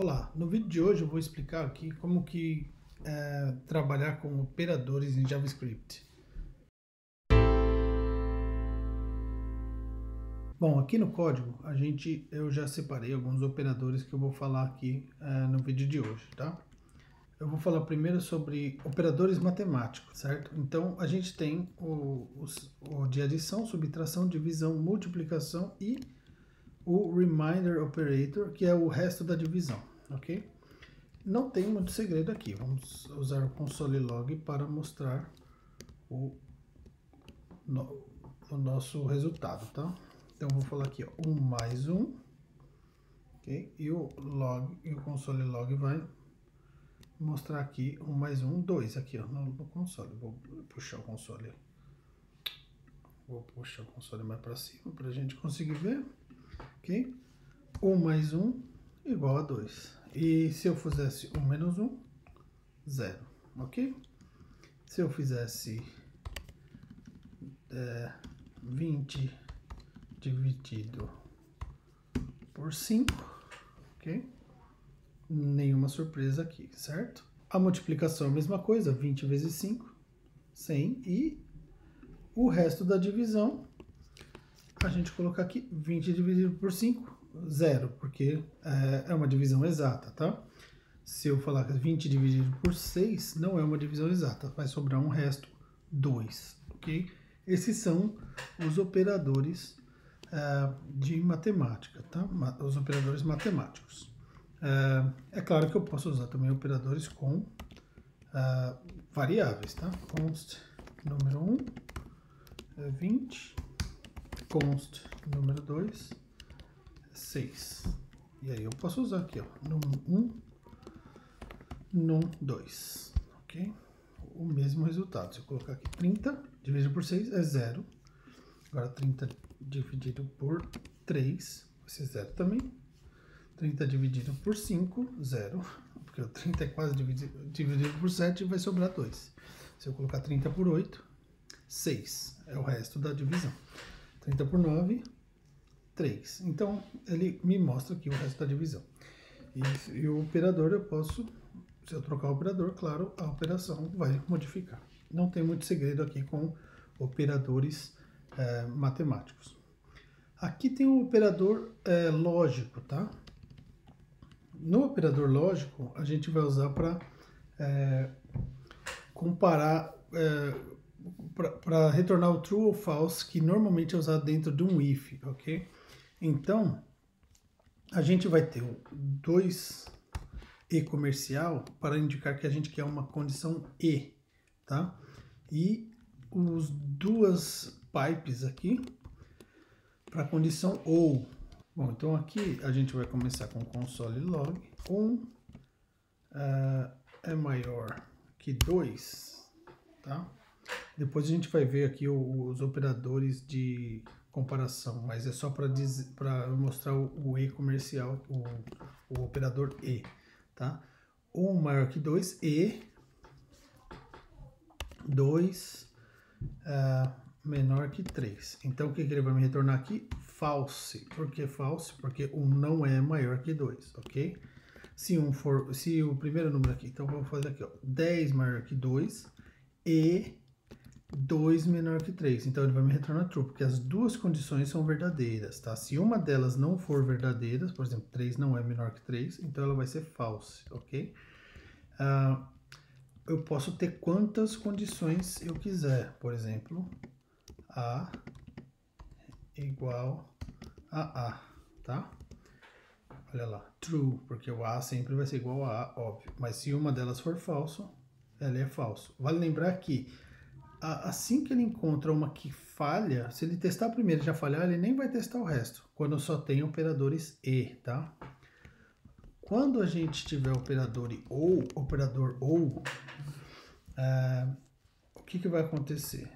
Olá, no vídeo de hoje eu vou explicar aqui como que trabalhar com operadores em JavaScript. Bom, aqui no código eu já separei alguns operadores que eu vou falar aqui no vídeo de hoje, tá? Eu vou falar primeiro sobre operadores matemáticos, certo? Então a gente tem o de adição, subtração, divisão, multiplicação e o remainder operator, que é o resto da divisão, ok? Não tem muito segredo aqui. Vamos usar o console log para mostrar o nosso resultado, tá? Então vou falar aqui, ó, 1 mais 1, ok? E o console log vai mostrar aqui 1 mais 1, 2 aqui, ó, no console. Vou puxar o console. Vou puxar o console mais para cima para a gente conseguir ver, ok? 1 mais 1 igual a 2. E se eu fizesse 1 menos 1, 0, ok? Se eu fizesse 20 dividido por 5, ok? Nenhuma surpresa aqui, certo? A multiplicação é a mesma coisa, 20 vezes 5, 100, e o resto da divisão, a gente colocar aqui 20 dividido por 5, 0, porque é uma divisão exata, tá? Se eu falar que 20 dividido por 6, não é uma divisão exata, vai sobrar um resto 2, ok? Esses são os operadores de matemática, tá? Os operadores matemáticos. É claro que eu posso usar também operadores com variáveis, tá? Const número 1 é 20, const número 2 é 6. E aí eu posso usar aqui, ó, num 1, num 2, ok? O mesmo resultado. Se eu colocar aqui 30 dividido por 6 é 0. Agora 30 dividido por 3 vai ser 0 também. 30 dividido por 5, 0. Porque o 30 é quase dividido por 7 e vai sobrar 2. Se eu colocar 30 por 8, 6. É o resto da divisão. 30 por 9, 3. Então, ele me mostra aqui o resto da divisão. E o operador eu posso, se eu trocar o operador, claro, a operação vai modificar. Não tem muito segredo aqui com operadores matemáticos. Aqui tem o operador lógico, tá? No operador lógico, a gente vai usar para comparar, para retornar o true ou false, que normalmente é usado dentro de um if, ok? Então, a gente vai ter o 2e comercial para indicar que a gente quer uma condição e, tá? E os duas pipes aqui para a condição ou. Bom, então aqui a gente vai começar com console log. 1 é maior que 2, tá? Depois a gente vai ver aqui os operadores de comparação, mas é só para mostrar o e comercial, o operador e, tá? 1 maior que 2 e 2 menor que 3. Então o que ele vai me retornar aqui? False. Por que false? Porque 1 não é maior que 2, ok? Se o primeiro número aqui, então vamos fazer aqui, ó, 10 maior que 2 e 2 menor que 3. Então ele vai me retornar true, porque as duas condições são verdadeiras, tá? Se uma delas não for verdadeira, por exemplo, 3 não é menor que 3, então ela vai ser false, ok? Eu posso ter quantas condições eu quiser. Por exemplo, A igual a A, tá? Olha lá, true, porque o A sempre vai ser igual a A, óbvio. Mas se uma delas for falso, ela é falso. Vale lembrar que assim que ele encontra uma que falha, se ele testar a primeira e já falhar, ele nem vai testar o resto, quando só tem operadores e, tá? Quando a gente tiver operador ou, o que vai acontecer?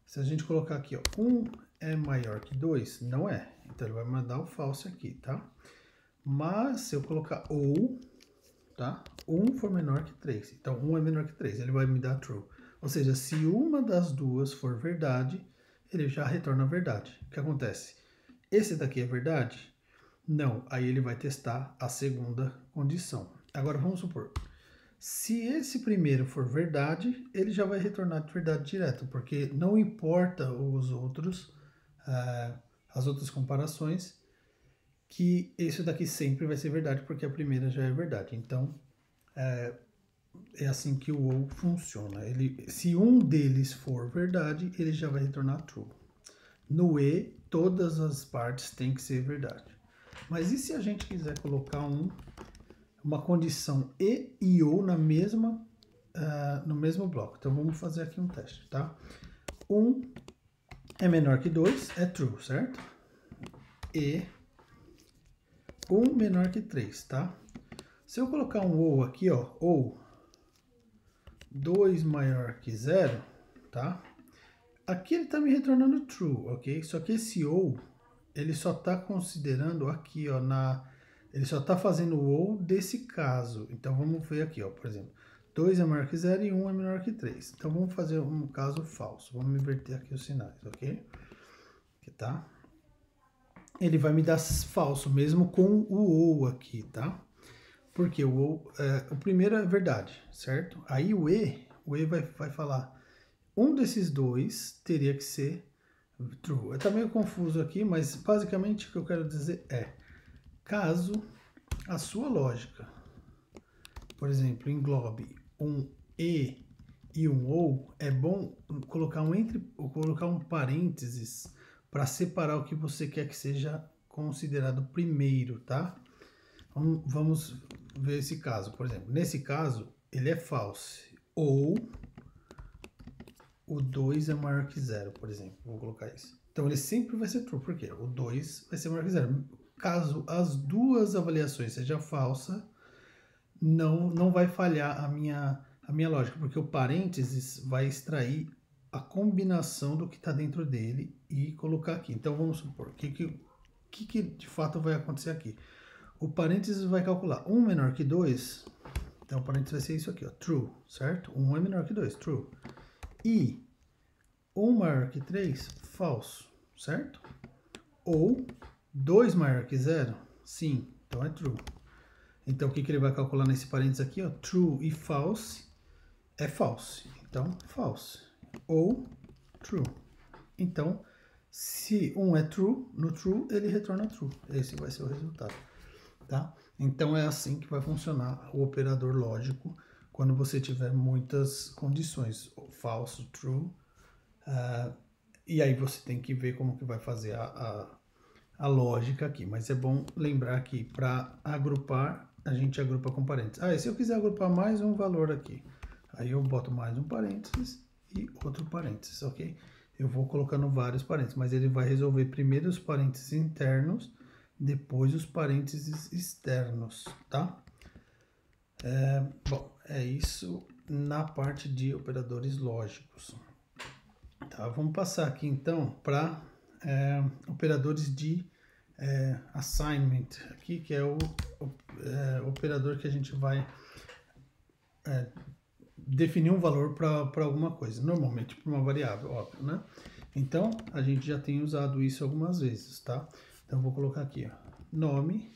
Se a gente colocar aqui, ó, 1 é maior que 2, não é. Então ele vai mandar o false aqui, tá? Mas se eu colocar ou, tá? 1 for menor que 3. Então 1 é menor que 3, ele vai me dar true. Ou seja, se uma das duas for verdade, ele já retorna a verdade. O que acontece? Esse daqui é verdade? Não, aí ele vai testar a segunda condição. Agora vamos supor, se esse primeiro for verdade, ele já vai retornar de verdade direto, porque não importa os outros, as outras comparações, que isso daqui sempre vai ser verdade, porque a primeira já é verdade. Então, é assim que o ou funciona. Se um deles for verdade, ele já vai retornar true. No e, todas as partes têm que ser verdade. Mas e se a gente quiser colocar uma condição e ou na mesma, no mesmo bloco? Então vamos fazer aqui um teste, tá? 1 é menor que 2, é true, certo? E 1 menor que 3, tá? Se eu colocar um ou aqui, ó, ou 2 maior que 0, tá? Aqui ele está me retornando true, ok? Só que esse ou, ele só está considerando aqui, ó, ele só está fazendo o ou desse caso. Então vamos ver aqui, ó, por exemplo, 2 é maior que 0 e 1 é menor que 3. Então vamos fazer um caso falso. Vamos inverter aqui os sinais, ok? Aqui, tá? Ele vai me dar falso mesmo com o ou aqui, tá? Porque o primeiro é verdade, certo? Aí o e vai falar, um desses dois teria que ser true. Está meio confuso aqui, mas basicamente o que eu quero dizer é, caso a sua lógica, por exemplo, englobe um e um ou, é bom colocar um parênteses para separar o que você quer que seja considerado primeiro, tá? Vamos ver esse caso, por exemplo. Nesse caso, ele é false, ou o 2 é maior que 0, por exemplo. Vou colocar isso. Então, ele sempre vai ser true, porque o 2 vai ser maior que 0. Caso as duas avaliações sejam falsas, não vai falhar a minha lógica, porque o parênteses vai extrair a combinação do que está dentro dele e colocar aqui. Então, vamos supor, o que de fato vai acontecer aqui? O parênteses vai calcular 1 menor que 2, então o parênteses vai ser isso aqui, ó, true, certo? 1 é menor que 2, true. E 1 maior que 3, falso, certo? Ou 2 maior que 0, sim, então é true. Então o que ele vai calcular nesse parênteses aqui, ó, true e false, é false, então false. Ou true. Então, se um é true, no true ele retorna true. Esse vai ser o resultado. Tá? Então é assim que vai funcionar o operador lógico quando você tiver muitas condições, falso, true, e aí você tem que ver como que vai fazer a lógica aqui. Mas é bom lembrar que para agrupar, a gente agrupa com parênteses. E se eu quiser agrupar mais um valor aqui, aí eu boto mais um parênteses e outro parênteses, ok? Eu vou colocando vários parênteses, mas ele vai resolver primeiro os parênteses internos, depois os parênteses externos, tá? Bom, é isso na parte de operadores lógicos. Tá, vamos passar aqui então para operadores de assignment, aqui, que é o operador que a gente vai definir um valor para alguma coisa, normalmente para uma variável, óbvio, né? Então, a gente já tem usado isso algumas vezes, tá? Então, eu vou colocar aqui, ó, nome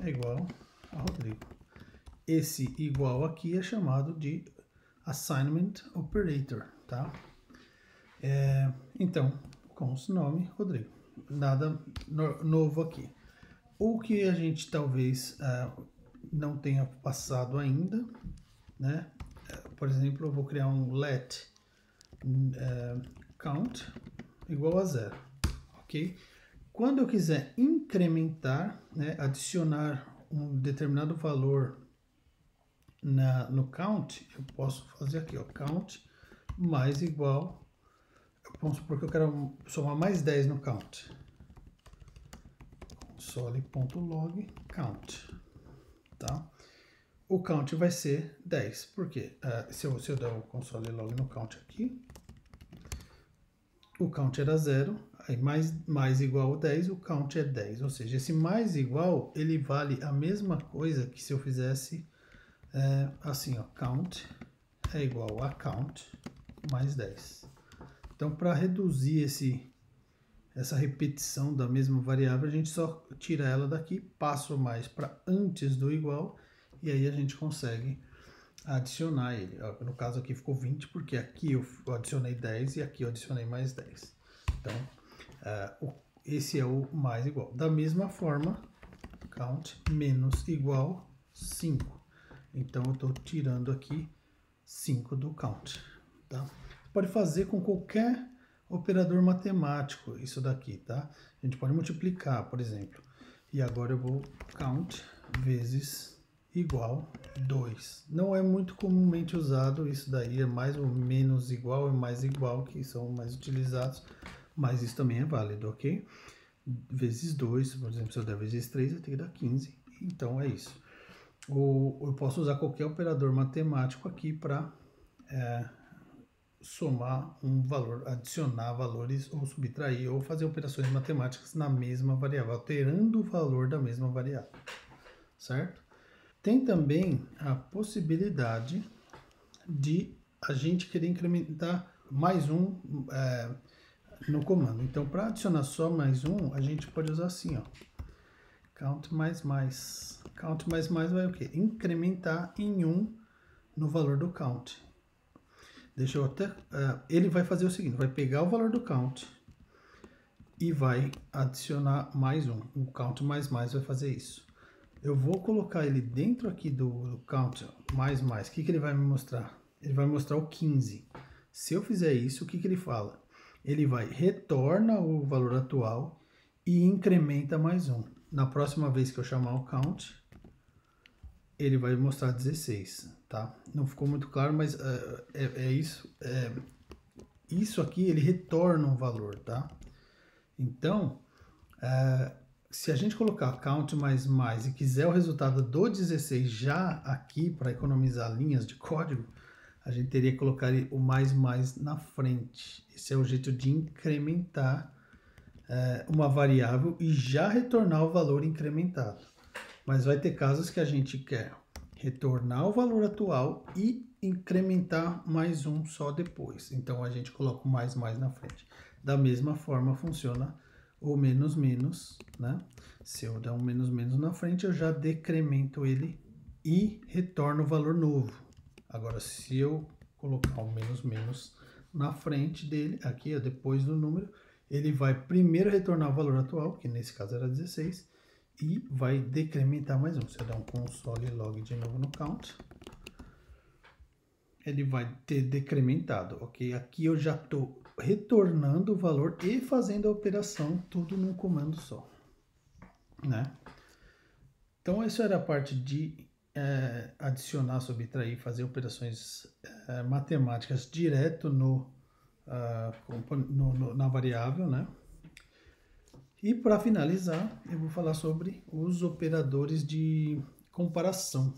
é igual a Rodrigo. Esse igual aqui é chamado de assignment operator, tá? Então, const nome, Rodrigo. Nada novo aqui. O que a gente talvez não tenha passado ainda, né? Por exemplo, eu vou criar um let count igual a 0, ok? Quando eu quiser incrementar, né, adicionar um determinado valor no count, eu posso fazer aqui, ó, count mais igual, vamos supor que eu quero somar mais 10 no count. Console.log count, tá? O count vai ser 10, porque se eu der o console log no count aqui, o count era 0, aí mais igual a 10, o count é 10. Ou seja, esse mais igual, ele vale a mesma coisa que se eu fizesse assim, ó, count é igual a count mais 10. Então, para reduzir essa repetição da mesma variável, a gente só tira ela daqui, passa o mais para antes do igual, e aí a gente consegue adicionar ele. No caso aqui ficou 20, porque aqui eu adicionei 10 e aqui eu adicionei mais 10. Então, esse é o mais igual. Da mesma forma, count menos igual 5. Então, eu estou tirando aqui 5 do count. Tá? Pode fazer com qualquer operador matemático isso daqui, tá? A gente pode multiplicar, por exemplo. E agora eu vou count vezes igual 2. Não é muito comumente usado isso daí, é mais ou menos igual e mais igual que são mais utilizados, mas isso também é válido, ok? Vezes 2, por exemplo, se eu der vezes 3, eu tenho que dar 15. Então é isso. Ou eu posso usar qualquer operador matemático aqui para somar um valor, adicionar valores ou subtrair ou fazer operações matemáticas na mesma variável, alterando o valor da mesma variável, certo? Tem também a possibilidade de a gente querer incrementar mais um no comando. Então, para adicionar só mais um, a gente pode usar assim, ó, count mais mais. Count mais mais vai o quê? Incrementar em 1 no valor do count. Deixa eu até... ele vai fazer o seguinte, vai pegar o valor do count e vai adicionar mais um. O count mais mais vai fazer isso. Eu vou colocar ele dentro aqui do count mais mais. O que ele vai me mostrar? Ele vai mostrar o 15. Se eu fizer isso, o que ele fala? Ele vai retorna o valor atual e incrementa mais um. Na próxima vez que eu chamar o count, ele vai mostrar 16, tá? Não ficou muito claro, mas é isso. Isso aqui, ele retorna um valor, tá? Então, se a gente colocar count mais mais e quiser o resultado do 16 já aqui, para economizar linhas de código, a gente teria que colocar o mais mais na frente. Esse é o jeito de incrementar uma variável e já retornar o valor incrementado. Mas vai ter casos que a gente quer retornar o valor atual e incrementar mais um só depois. Então, a gente coloca o mais mais na frente. Da mesma forma, funciona o menos menos, né? Se eu der um menos menos na frente, eu já decremento ele e retorno o valor novo. Agora, se eu colocar o menos menos na frente dele, aqui, ó, depois do número, ele vai primeiro retornar o valor atual, que nesse caso era 16, e vai decrementar mais um. Se eu der um console log de novo no count, ele vai ter decrementado, ok? Aqui eu já estou retornando o valor e fazendo a operação tudo num comando só, né? Então, essa era a parte de adicionar, subtrair, fazer operações matemáticas direto na variável, né? E para finalizar, eu vou falar sobre os operadores de comparação,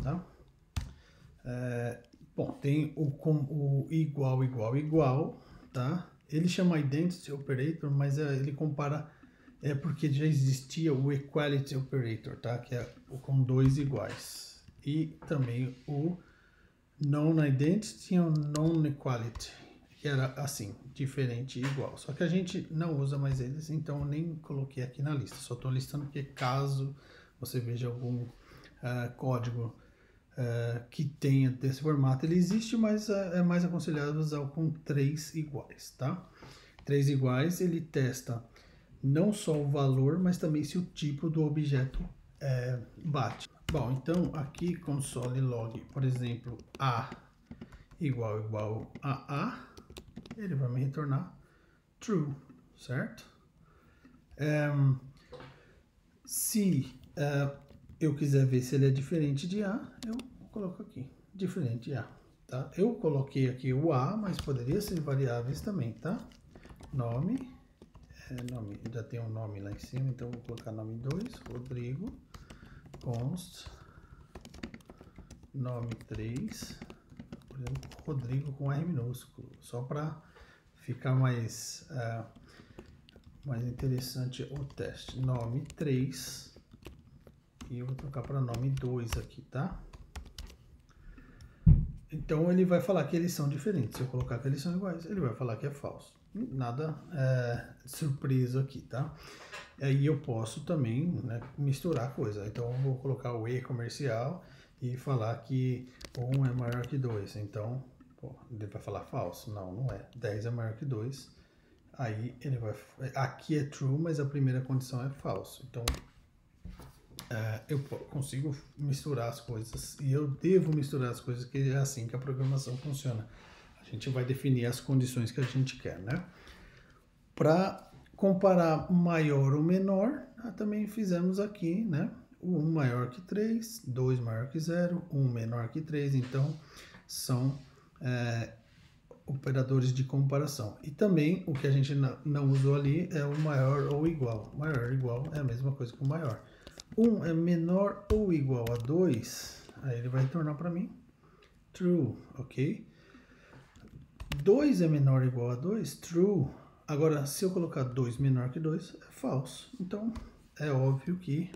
tá? Bom, tem o igual, igual, igual, tá? Ele chama Identity Operator, mas ele compara, porque já existia o Equality Operator, tá? Que é o com dois iguais. E também o Non-Identity e o Non-Equality, que era assim, diferente e igual. Só que a gente não usa mais eles, então eu nem coloquei aqui na lista. Só estou listando porque caso você veja algum código que tenha desse formato, ele existe, mas é mais aconselhado usar o com 3 iguais, tá? 3 iguais, ele testa não só o valor, mas também se o tipo do objeto bate. Bom, então aqui console log, por exemplo, A igual a A, ele vai me retornar true, certo? Se eu quiser ver se ele é diferente de A, eu coloco aqui, diferente de A, tá? Eu coloquei aqui o A, mas poderia ser variáveis também, tá? Nome, já tem um nome lá em cima, então vou colocar nome 2, Rodrigo, const, nome 3, por exemplo, Rodrigo com R minúsculo, só para ficar mais interessante o teste. Nome 3 e eu vou trocar para nome 2 aqui, tá? Então ele vai falar que eles são diferentes. Se eu colocar que eles são iguais, ele vai falar que é falso. nada surpreso aqui, tá? Aí eu posso também, né, misturar coisa. Então eu vou colocar o E comercial e falar que 1 é maior que 2. Então, pô, ele vai falar falso. Não, não é. 10 é maior que 2. Aí ele vai... Aqui é true, mas a primeira condição é falso. Então, eu consigo misturar as coisas. E eu devo misturar as coisas, que é assim que a programação funciona. A gente vai definir as condições que a gente quer, né? Para comparar maior ou menor, também fizemos aqui, né? O 1 maior que 3, 2 maior que 0, 1 menor que 3. Então, são operadores de comparação. E também, o que a gente não usou ali é o maior ou igual. Maior ou igual é a mesma coisa que o maior. 1 é menor ou igual a 2, aí ele vai retornar para mim true, ok? 2 é menor ou igual a 2, true. Agora, se eu colocar 2 menor que 2, é falso. Então, é óbvio que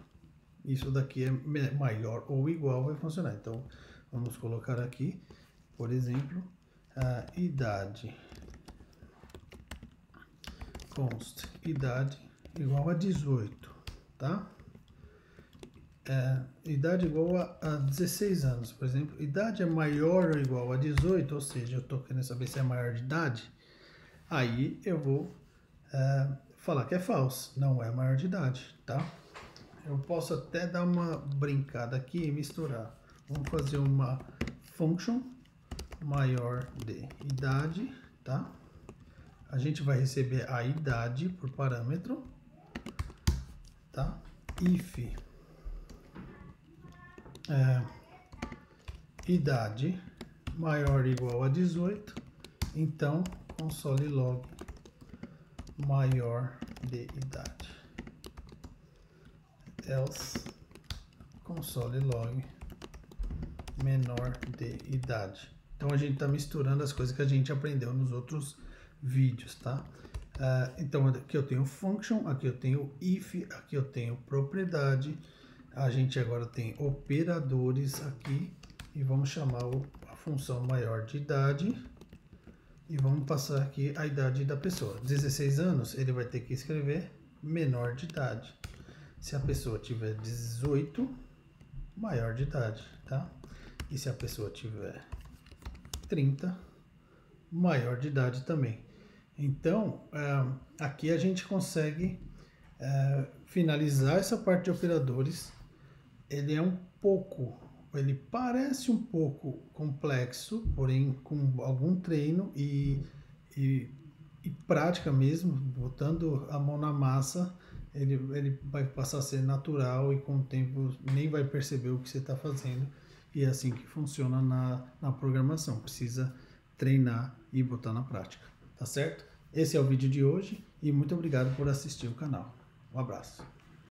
isso daqui é maior ou igual, vai funcionar. Então, vamos colocar aqui, por exemplo, a idade. Const idade igual a 18, tá? Idade igual a 16 anos, por exemplo. Idade é maior ou igual a 18, ou seja, eu estou querendo saber se é maior de idade. Aí eu vou falar que é falso, não é maior de idade, tá? Eu posso até dar uma brincada aqui e misturar. Vamos fazer uma function maior de idade, tá? A gente vai receber a idade por parâmetro, tá? If idade maior ou igual a 18, então console log maior de idade. Else console log menor de idade. Então a gente está misturando as coisas que a gente aprendeu nos outros vídeos, tá? Então aqui eu tenho function, aqui eu tenho if, aqui eu tenho propriedade. A gente agora tem operadores aqui e vamos chamar a função maior de idade e vamos passar aqui a idade da pessoa. 16 anos, ele vai ter que escrever menor de idade. Se a pessoa tiver 18, maior de idade, tá? E se a pessoa tiver 30, maior de idade também. Então, aqui a gente consegue finalizar essa parte de operadores. Ele é ele parece um pouco complexo, porém com algum treino e prática mesmo, botando a mão na massa, ele vai passar a ser natural e com o tempo nem vai perceber o que você está fazendo. E é assim que funciona na programação. Precisa treinar e botar na prática, tá certo? Esse é o vídeo de hoje e muito obrigado por assistir o canal. Um abraço.